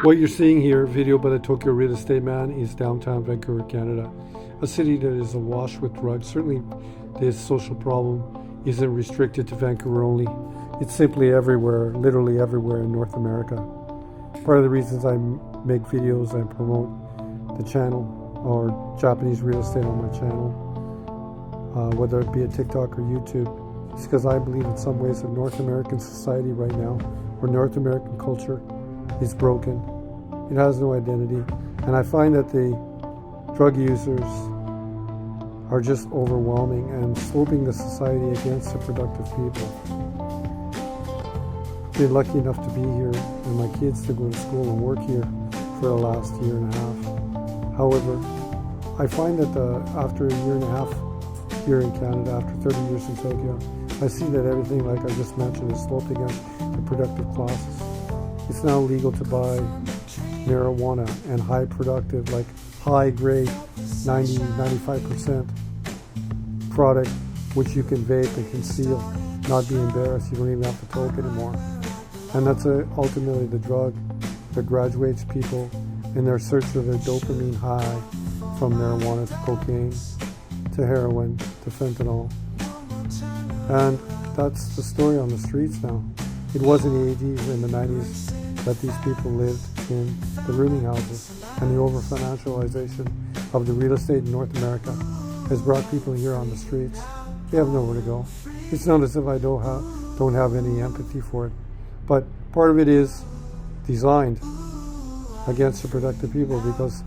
What you're seeing here, video by the Tokyo Real Estate Man, is downtown Vancouver, Canada. A city that is awash with drugs. Certainly this social problem isn't restricted to Vancouver only. It's simply everywhere, literally everywhere in North America. Part of the reasons I make videos and promote the channel or Japanese real estate on my channel, whether it be a TikTok or YouTube, is because I believe in some ways that North American society right now, or North American culture, is broken. It has no identity. And I find that the drug users are just overwhelming and sloping the society against the productive people. I've been lucky enough to be here and my kids to go to school and work here for the last year and a half. However, I find that after a year and a half here in Canada, after 30 years in Tokyo, I see that everything, like I just mentioned, is sloped against the productive classes. It's now legal to buy marijuana and high productive, like high grade, 90-95% product, which you can vape and conceal, not be embarrassed. You don't even have to talk anymore. And that's ultimately the drug that graduates people in their search for their dopamine high, from marijuana to cocaine to heroin to fentanyl. And that's the story on the streets now. It was in the 80s and the 90s that these people lived in the rooming houses, and the over-financialization of the real estate in North America has brought people here on the streets. They have nowhere to go. It's not as if I don't have any empathy for it, but part of it is designed against the productive people because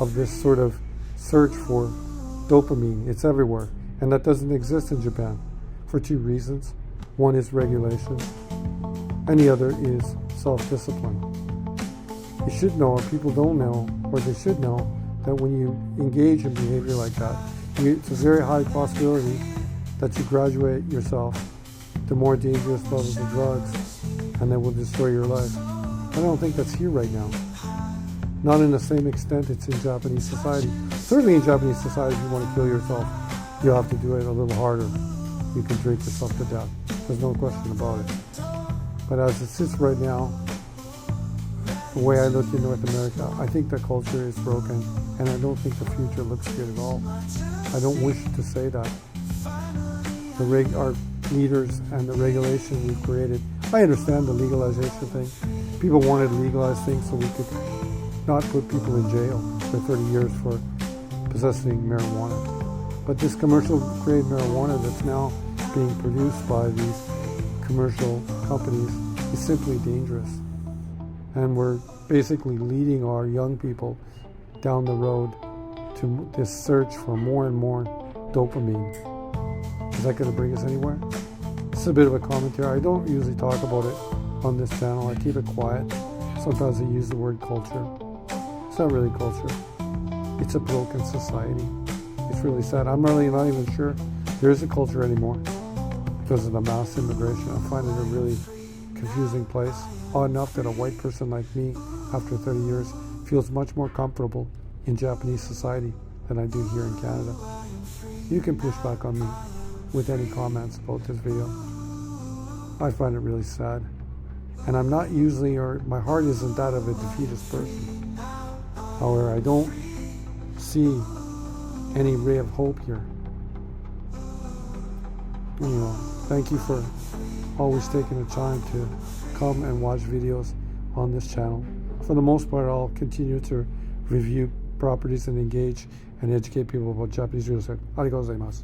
of this sort of search for dopamine. It's everywhere, and that doesn't exist in Japan for two reasons. One is regulation, and the other is self-discipline. You should know, or people don't know, or they should know, that when you engage in behavior like that, it's a very high possibility that you graduate yourself to more dangerous levels of drugs, and that will destroy your life. I don't think that's here right now. Not in the same extent it's in Japanese society. Certainly in Japanese society, if you want to kill yourself, you have to do it a little harder. You can drink yourself to death. There's no question about it. But as it sits right now, the way I look in North America, I think the culture is broken, and I don't think the future looks good at all. I don't wish to say that. Our leaders and the regulation we've created, I understand the legalization thing. People wanted to legalize things so we could not put people in jail for 30 years for possessing marijuana. But this commercial grade marijuana that's now being produced by these commercial companies is simply dangerous. And we're basically leading our young people down the road to this search for more and more dopamine. Is that going to bring us anywhere? It's a bit of a commentary. I don't usually talk about it on this channel. I keep it quiet. Sometimes I use the word culture. It's not really culture. It's a broken society. It's really sad. I'm really not even sure there is a culture anymore because of the mass immigration. I find it a really confusing place. Odd enough that a white person like me, after 30 years, feels much more comfortable in Japanese society than I do here in Canada. You can push back on me with any comments about this video. I find it really sad. And I'm not usually, or my heart isn't that of a defeatist person. However, I don't see any ray of hope here. Anyway, thank you for always taking the time to come and watch videos on this channel. For the most part, I'll continue to review properties and engage and educate people about Japanese real estate. Arigatou gozaimasu.